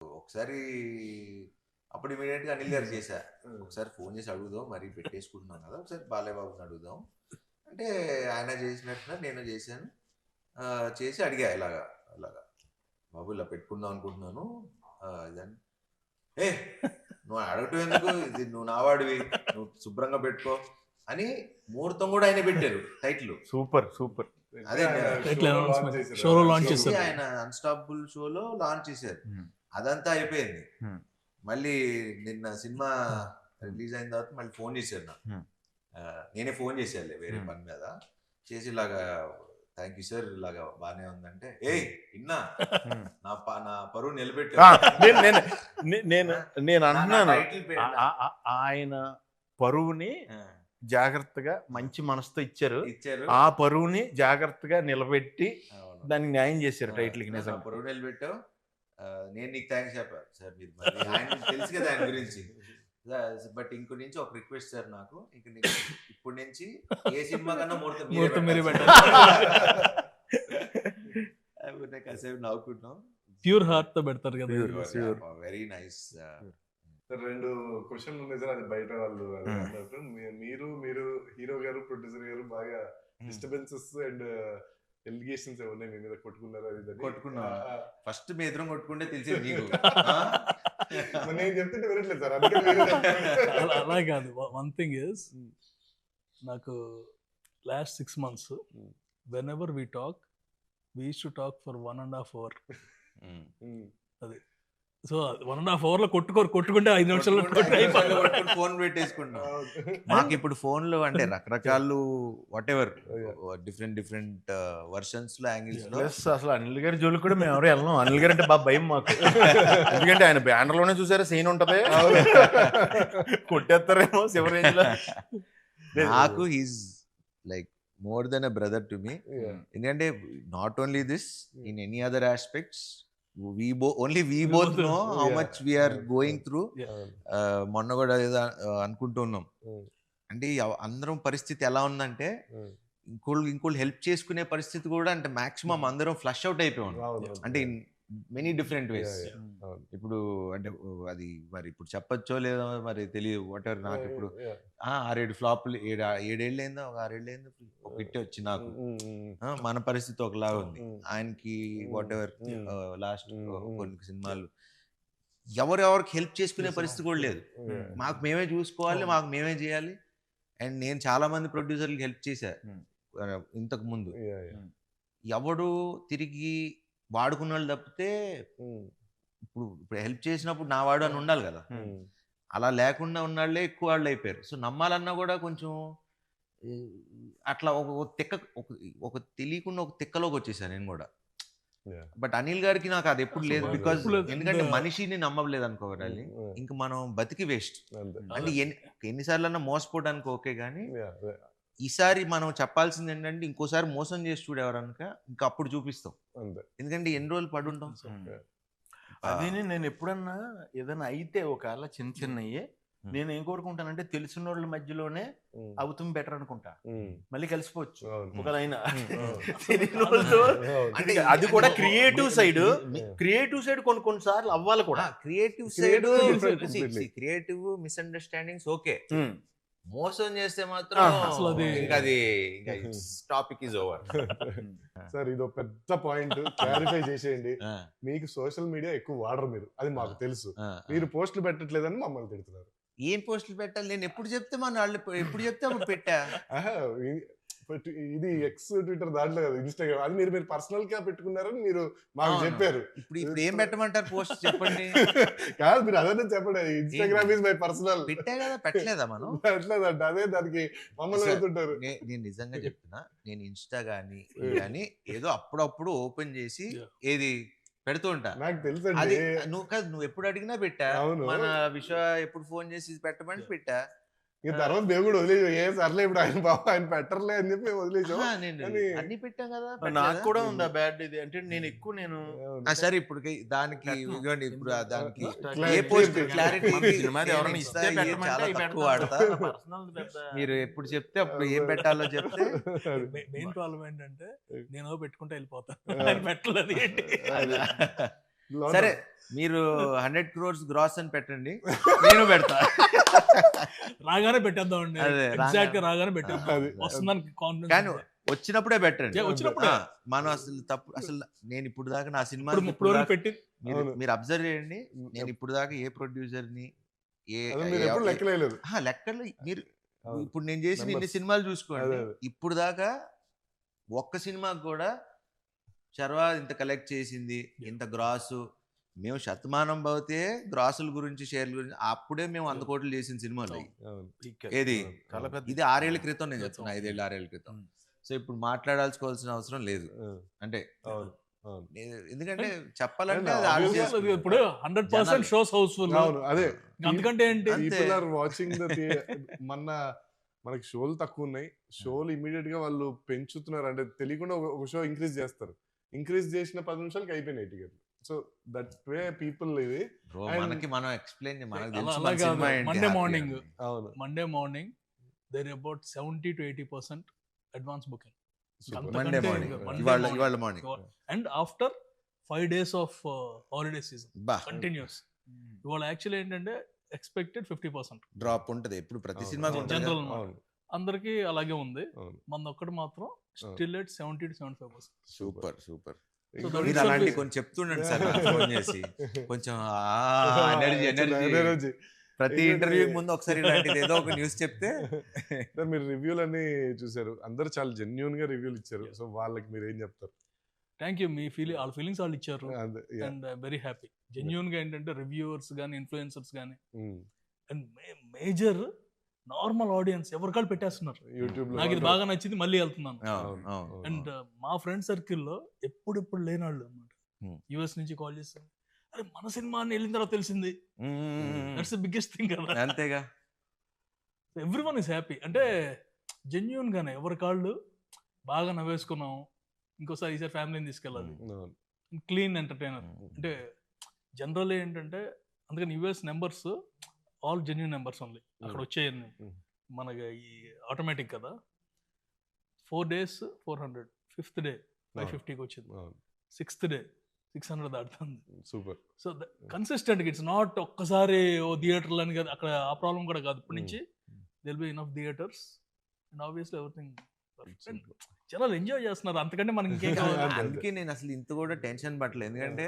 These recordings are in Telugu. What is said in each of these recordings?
ఒకసారి అప్పుడు ఇమీడియట్ గా అనిల్ గారు చేశా. ఒకసారి ఫోన్ చేసి అడుగుదాం, మరి పెట్టేసుకుంటున్నాం కదా, ఒకసారి బాలయ్యబాబుని అడుగుదాం అంటే ఆయన చేసినట్టుగా నేను చేశాను. చేసి అడిగా ఇలాగా అలాగా బాబు ఇలా పెట్టుకుందాం అనుకుంటున్నాను ఇదని. ఏ నువ్వు అడగటం ఎందుకు, ఇది నువ్వు నావాడివి, నువ్వు శుభ్రంగా పెట్టుకో అని ముహూర్తం కూడా ఆయన పెట్టారు టైటిల్. Super super. అదే షోలో లాంచ్ చేశారు, ఆయన అన్స్టాపబుల్ షోలో లాంచ్ చేశారు. అదంతా అయిపోయింది. మళ్ళీ నిన్న సినిమా రిలీజ్ అయిన తర్వాత మళ్ళీ ఫోన్ చేశారు నాకు. నేనే ఫోన్ చేశాను వేరే పని మీద చేసి, ఇలాగా థ్యాంక్ యూ సార్, ఇలాగా బాగానే ఉందంటే, ఏయ్ ఇన్నా నా పరువు నిలబెట్టా. నేను అంటున్నాను, ఆయన పరువుని జాగ్రత్తగా మంచి మనసుతో ఇచ్చారు. ఆ పరువుని జాగ్రత్తగా నిలబెట్టి దానికి న్యాయం చేశారు టైటిల్ కి. నిజంగా పరువు నిలబెట్టావు. నేను నీకు థ్యాంక్స్ చెప్పాను సార్. మీరు ఆయన తెలుసు కదా ఆయన గురించి. బట్ ఇంకో నుంచి ఒక రిక్వెస్ట్ సార్, నాకు ఇప్పుడు నుంచి ఏ సినిమా కన్నా ముహూర్తం మీరే పెట్టాలి. కాసేపు నవ్వుకుంటున్నాం. ప్యూర్ హార్ట్ తో పెడతారు కదా. Very nice. రెండు క్వశ్చన్లు ఉన్నాయి సార్, అది బయట వాళ్ళు అన్నట్టు. మీరు హీరో గారు ప్రొడ్యూసర్ గారు బాగా డిస్టర్బెన్సెస్ అండ్ ఎలిగేషన్స్ ఏమన్నా మీ మీద కొట్టుకున్నారా? కొట్టుకున్నా. ఫస్ట్ మీ ఎదురు కొట్టుకుంటే తెలిసేది నీకు. నేను చెప్తుంటే వినట్లేదు సార్. అలా కాదు. వన్ థింగ్ ఇస్, నాకు last 6 months whenever we talk, we used to talk for 1.5 hours. అది సో 1.5 hours లో కొట్టుకుంటే 5 నిమిషాల్లో ఫోన్ పెట్టేసుకుంటాం. మాకు ఇప్పుడు ఫోన్లు అంటే రకరకాలు వాట్ ఎవర్ డిఫరెంట్ వర్షన్స్ లో యాంగిల్స్ లో. అసలు అనిల్ గారి జోలికి కూడా మేము ఎవరు వెళ్ళాం. అనిల్ గారు అంటే బాగా భయం మాకు. ఎందుకంటే ఆయన బ్యానర్ లోనే చూసారా సీన్ ఉంటది, కొట్టేస్తారేమో శివ రేంజ్ లో. నాకు he's like more than a brother to me. ఎందుకంటే not only this, in any other aspects we both know how much we are going through. మొన్న కూడా ఏదో అనుకుంటున్నాం అంటే అందరం పరిస్థితి ఎలా ఉందంటే ఇంకోళ్ళు హెల్ప్ చేసుకునే పరిస్థితి కూడా అంటే మాక్సిమం అందరం ఫ్లష్ అవుట్ అయిపోయాం. అంటే ఇన్ మెనీ డిఫరెంట్ వేస్. ఇప్పుడు అంటే అది మరి ఇప్పుడు చెప్పచ్చో లేదో మరి తెలియదు. What ever. నాకు ఇప్పుడు 6-7 ఫ్లాప్లు 7 ఏళ్ళు అయిందో, ఒక 6 ఏళ్ళు అయిందో ఒక హిట్ వచ్చి నాకు. మన పరిస్థితి ఒకలాగా ఉంది, ఆయనకి వాట్ ఎవర్ లాస్ట్ కొన్ని సినిమాలు ఎవరెవరికి హెల్ప్ చేసుకునే పరిస్థితి కూడా లేదు. మాకు మేమే చూసుకోవాలి, మాకు మేమే చేయాలి. అండ్ నేను చాలా మంది ప్రొడ్యూసర్లకి హెల్ప్ చేశా ఇంతకు ముందు. ఎవడు తిరిగి వాడుకున్న వాళ్ళు తప్పితే ఇప్పుడు హెల్ప్ చేసినప్పుడు నా వాడు అని ఉండాలి కదా. అలా లేకుండా ఉన్నాళ్లే ఎక్కువ వాళ్ళు అయిపోయారు. సో నమ్మాలన్నా కూడా కొంచెం అట్లా ఒక తెలియకుండా ఒక తిక్కలోకి వచ్చేసాను నేను కూడా. బట్ అనిల్ గారికి నాకు అది ఎప్పుడు లేదు. బికాజ్ ఎందుకంటే మనిషిని నమ్మలేదు అనుకోవాలి, ఇంక మనం బతికి వేస్ట్. అంటే ఎన్నిసార్లు అన్నా మోసపోవడానికి ఓకే, కానీ ఈసారి మనం చెప్పాల్సింది ఏంటంటే ఇంకోసారి మోసం చేసి చూడేవారనుక ఇంకా అప్పుడు చూపిస్తాం. ఎందుకంటే ఎన్ని రోజులు పడుంటాం. అది నేను ఎప్పుడన్నా ఏదైనా అయితే ఒకవేళ చిన్నయ్యే నేను ఏం కోరుకుంటానంటే తెలిసిన వాళ్ళ మధ్యలోనే అవుతుంది బెటర్ అనుకుంటా. మళ్ళీ కలిసిపోవచ్చు ఒకలైనా. అది కూడా క్రియేటివ్ సైడ్ కొన్నిసార్లు అవ్వాలి కూడా. క్రియేటివ్ మిస్అండర్స్టాండింగ్స్ ఓకే, మోసం చేస్తే మాత్రం అది టాపిక్ ఇస్ ఓవర్. సార్ ఇది ఒక పెద్ద పాయింట్, క్లారిఫై చేసేయండి. మీకు సోషల్ మీడియా ఎక్కువ వాడరు మీరు, అది మాకు తెలుసు. మీరు పోస్టులు పెట్టట్లేదని మమ్మల్ని తిడుతున్నారు. ఏం పోస్టులు పెట్టాలి? నేను ఎప్పుడు చెప్తే ఎప్పుడు చెప్తే అప్పుడు పెట్టా. ఇది ఎక్స్ ట్విట్టర్ దాంట్లో కదా, ఇన్స్టాగ్రామ్, అది మీరు పర్సనల్ గా పెట్టుకున్నారని మీరు మాకు చెప్పారు. ఇప్పుడు ఏం పెట్టమంటారు పోస్ట్ చెప్పండి? కాదు మీరు అదే చెప్పండి, ఇన్స్టాగ్రామ్ ఇస్ మై పర్సనల్. పెట్టా కదా, పెట్టలేదా మనం? పెట్టలేదంట, అదే దానికి మమ్మల్ని అవుతుంటారు. నేను నిజంగా చెప్తున్నా, నేను ఇన్స్టా కానీ ఏదో అప్పుడప్పుడు ఓపెన్ చేసి ఏది పెడుతూ ఉంటా. నాకు తెలుసు. నువ్వు ఎప్పుడు అడిగినా పెట్టా. మన విషయ ఎప్పుడు ఫోన్ చేసి పెట్టమని పెట్టా. ఇక తర్వాత దేవుడు వదిలేవు, ఏ సర్లే ఇప్పుడు ఆయన బాబు ఆయన పెట్టర్లే అని చెప్పి వదిలేసాం. అన్ని పెట్టాం కదా. నాకు కూడా ఉందా బ్యాడ్ ఇది అంటే నేను సరే ఇప్పుడు దానికి ఇప్పుడు దానికి ఏ పోస్ట్ క్లారిటీ వాడతా. మీరు ఎప్పుడు చెప్తే అప్పుడు ఏం పెట్టాలో చెప్తే. మెయిన్ ప్రాబ్లం ఏంటంటే నేను పెట్టుకుంటే వెళ్ళిపోతాను, పెట్టలేదు. సరే మీరు 100 crores గ్రాస్ అని పెట్టండి, నేను పెడతా. రాగానే పెట్టేద్దామండి, అదే, ఎగ్జాక్ట్ గా రాగానే పెట్టేద్దాం, అది. వస్తుందని కానీ కాన్ఫిడెన్స్. వచ్చినప్పుడే పెట్టండి. వచ్చినప్పుడే. మనం అసలు తప్పు, అసలు నేను ఇప్పుడు దాకా నా సినిమా ఇప్పుడు వరకు పెట్టి మీరు అబ్జర్వ్ చేయండి, నేను ఇప్పుడు దాకా ఏ ప్రొడ్యూసర్ ని మీరు ఎప్పుడు లెక్కలేదు. లెక్కలు మీరు ఇప్పుడు నేను చేసిన ఇన్ని సినిమాలు చూసుకోండి, ఇప్పుడు దాకా ఒక్క సినిమాకి కూడా చర్వా ఇంత కలెక్ట్ చేసింది, ఇంత గ్రాసు, మేము శతమానం భవతే గ్రాసుల గురించి షేర్ల గురించి అప్పుడే మేము 100 కోట్లు చేసిన సినిమాలు అయ్యి. ఏది ఇది 6 ఏళ్ల క్రితం నేను చెప్తున్నా, 5 ఏళ్ళు 6 ఏళ్ల క్రితం. సో ఇప్పుడు మాట్లాడాల్సుకోవాల్సిన అవసరం లేదు. అంటే ఎందుకంటే చెప్పాలంటే ఇప్పుడు 100% షోస్ హౌస్ఫుల్. అదే అందుకంటే ఏంటి, పీపుల్ ఆర్ వాచింగ్ మనకి షోలు తక్కువ ఉన్నాయి, షోలు ఇమీడియట్ గా వాళ్ళు పెంచుతున్నారు. అంటే తెలియకుండా ఒక షో ఇంక్రీజ్ చేస్తారు, ఇంక్రీజ్ చేసిన 10 నిమిషాలకి అయిపోయినాయి టికెట్లు. సో దట్ వే పీపుల్ ఇది మనకి మనం explain Monday morning there about 70 to 80% advance booking. Monday morning and after 5 days of holiday season continues. ఇవాళ యాక్చువల్లీ ఏంటంటే ఎక్స్పెక్టెడ్ 50% డ్రాప్ ఉంటది ఎప్పుడు ప్రతి సినిమా జనరల్ అందరికి అలాగే ఉంది. మన ఒక్కటి మాత్రం still at 70 to 75%. Super super. మీరు అలాంటి కొంచెం చెప్తుండండి సార్, ఫోన్ చేసి కొంచెం ఎనర్జీ ప్రతి ఇంటర్వ్యూ ముందు ఒకసారి ఇలాంటిది ఏదో ఒక న్యూస్ చెప్తే. మీరు రివ్యూలు అన్ని చూసారు, అందరు చాలా జెన్యూన్ గా రివ్యూలు ఇచ్చారు. సో వాళ్ళకి మీరు ఏం చెప్తారు? Thank you. మీ వాళ్ళ ఫీలింగ్స్ వాళ్ళు ఇచ్చారు అండ్ వెరీ హ్యాపీ. జెన్యూన్ గా ఏంటంటే రివ్యూవర్స్ కానీ ఇన్ఫ్లుయెన్సర్స్ కానీ అండ్ మేజర్ నార్మల్ ఆడియన్స్ ఎవరికాళ్ళు పెట్టేస్తున్నారు. నాకు ఇది బాగా నచ్చింది, మళ్ళీ వెళ్తున్నాను. అండ్ మా ఫ్రెండ్ సర్కిల్లో ఎప్పుడు లేనాళ్ళు అన్నమాట, యుఎస్ నుంచి కాల్ చేస్తారు, అరే మన సినిమా అని వెళ్ళిన తర్వాత తెలిసింది. దట్స్ ద బిగ్గెస్ట్ థింగ్ కదా. అంతేగా, ఎవ్రీవన్ ఇస్ హ్యాపీ. అంటే జెన్యూన్ గానే ఎవరికాళ్ళు బాగా నవ్వేసుకున్నాం, ఇంకోసారి ఈసారి ఫ్యామిలీని తీసుకెళ్ళాలి. Clean entertainer. అంటే జనరల్ ఏంటంటే అందుకని US numbers all genuine numbers only అక్కడ వచ్చేయండి. మనకి ఈ ఆటోమేటిక్ కదా. 4 days 400, 5th day 550కి వచ్చింది, 6th day 600 దాటుతుంది. Super. So consistent it's not ఒక్కసారి ఓ థియేటర్లు అని కదా, అక్కడ ఆ ప్రాబ్లం కూడా కాదు. ఇప్పటి నుంచి they'll be enough theatres and obviously everything. జనాలు ఎంజాయ్ చేస్తున్నారు, అంతకంటే మనకి ఇంకేం కావాలి. అందుకే నేను అసలు ఇంత కూడా టెన్షన్ పట్టలేదు, ఎందుకంటే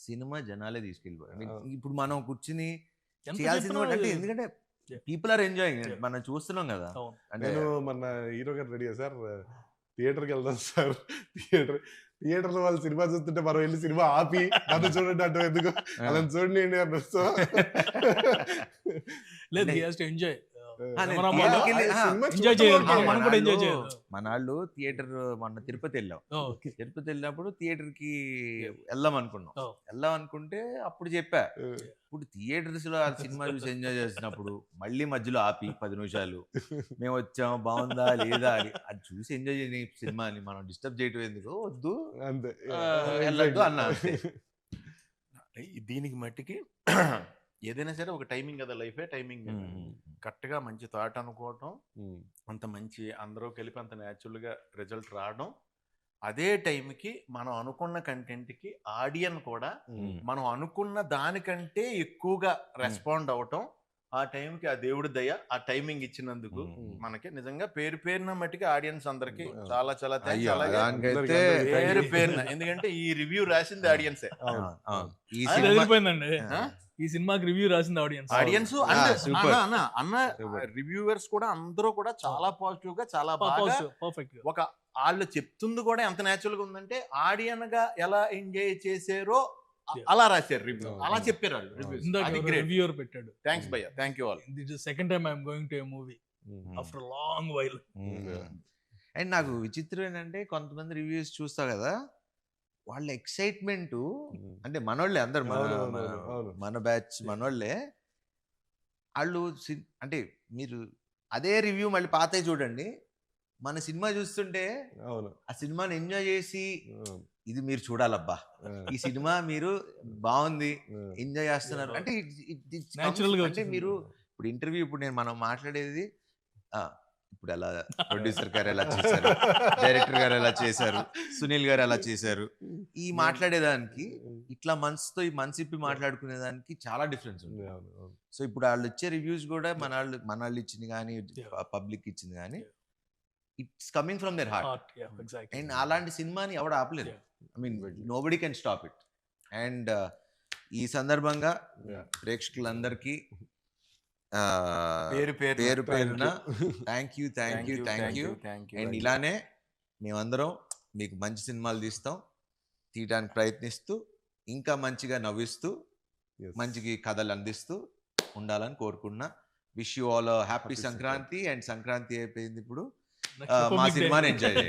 సినిమా జనాలే తీసుకెళ్ళిపోయి. ఇప్పుడు మనం కూర్చుని చేయాల్సింది అంటే ఎందుకంటే పీపుల్ ఆర్ ఎంజాయింగ్, మనం చూస్తున్నాం కదా. నేను మన హీరో గారు రెడీ సార్ థియేటర్కి వెళ్దాం సార్, థియేటర్ లో వాళ్ళు సినిమా చూస్తుంటే మనం వెళ్ళి సినిమా ఆపి నన్ను చూడండి అంటే ఎందుకు అలా చూడండి అన్నారు. లేదు ఎంజాయ్ మనాళ్ళు థియేటర్ మొన్న తిరుపతి వెళ్ళాం. తిరుపతి వెళ్ళినప్పుడు థియేటర్ కి వెళ్దాం అనుకుంటే అప్పుడు చెప్పా, ఇప్పుడు థియేటర్స్ లో ఆ సినిమా చూసి ఎంజాయ్ చేసినప్పుడు మళ్ళీ మధ్యలో ఆపి 10 నిమిషాలు మేము వచ్చాం బాగుందా లేదా అని అది చూసి ఎంజాయ్ చేయని సినిమాని మనం డిస్టర్బ్ చేయటం ఎందుకు, వద్దు వెళ్ళద్దు అన్నా. దీనికి మట్టికి ఏదైనా సరే ఒక టైమింగ్ కదా, లైఫే టైమింగ్. కరెక్ట్గా మంచి థాట్ అనుకోవటం, అంత మంచి అందరూ కలిపి అంత న్యాచురల్గా రిజల్ట్ రావడం, అదే టైంకి మనం అనుకున్న కంటెంట్కి ఆడియన్స్ కూడా మనం అనుకున్న దానికంటే ఎక్కువగా రెస్పాండ్ అవటం, ఆ టైంకి ఆ దేవుడి దయ, ఆ టైమింగ్ ఇచ్చినందుకు మనకి నిజంగా పేరున మట్టికి ఆడియన్స్ అందరికి చాలా చాలా థ్యాంక్స్. అలాగే పేరున, ఎందుకంటే ఈ రివ్యూ రాసింది ఆడియన్సే. ఈ సినిమాకి రివ్యూ రాసింది ఆడియన్స్ అన్న రివ్యూవర్స్ కూడా అందరూ కూడా చాలా పాజిటివ్ గా, చాలా బాగా పర్ఫెక్ట్. ఒక వాళ్ళు చెప్తుంది కూడా ఎంత న్యాచురల్ గా ఉందంటే ఆడియన్స్ గా ఎలా ఎంజాయ్ చేసారో అలా రాశారు రివ్యూ, అలా చెప్పారు వాళ్ళు. రివ్యూవర్ పెట్టాడు. థ్యాంక్స్ భయ్యా, thank you all. This is second time I'm going to A movie after long while. And నాకు విచిత్రం ఏంటంటే కొంతమంది రివ్యూస్ చూస్తా కదా, వాళ్ళ ఎక్సైట్మెంట్ అంటే మనోళ్ళే అందరు, మన బ్యాచ్ మనోళ్ళే. వాళ్ళు అంటే మీరు అదే రివ్యూ మళ్ళీ పాతే చూడండి, మన సినిమా చూస్తుంటే ఆ సినిమాని ఎంజాయ్ చేసి ఇది మీరు చూడాలబ్బా, ఈ సినిమా మీరు బాగుంది ఎంజాయ్ చేస్తున్నారు అంటే అంటే మీరు ఇప్పుడు ఇంటర్వ్యూ, ఇప్పుడు మనం మాట్లాడేది ఇప్పుడు ఎలా ప్రొడ్యూసర్ గారు ఎలా చేశారు, డైరెక్టర్ గారు ఎలా చేశారు, సునీల్ గారు ఎలా చేశారు, ఈ మాట్లాడేదానికి ఇట్లా మనసుతో ఈ మనసు ఇప్పి మాట్లాడుకునేదానికి చాలా డిఫరెన్స్ ఉంది. సో ఇప్పుడు వాళ్ళు ఇచ్చే రివ్యూస్ కూడా మన వాళ్ళు ఇచ్చింది కానీ పబ్లిక్ ఇచ్చింది కానీ it's coming from their heart. And అలాంటి సినిమాని ఎవడు ఆపలేదు. I mean nobody can stop it. And ఈ సందర్భంగా ప్రేక్షకులందరికీ పేరు పేరున థ్యాంక్ యూ. అండ్ ఇలానే మేమందరం మీకు మంచి సినిమాలు తీయడానికి ప్రయత్నిస్తూ ఇంకా మంచిగా నవ్విస్తూ మంచి కథలు అందిస్తూ ఉండాలని కోరుకుంటున్నా. Wish you all happy Sankranti. And Sankranti అయిపోయింది, ఇప్పుడు మా సినిమాని ఎంజాయ్ చేయండి.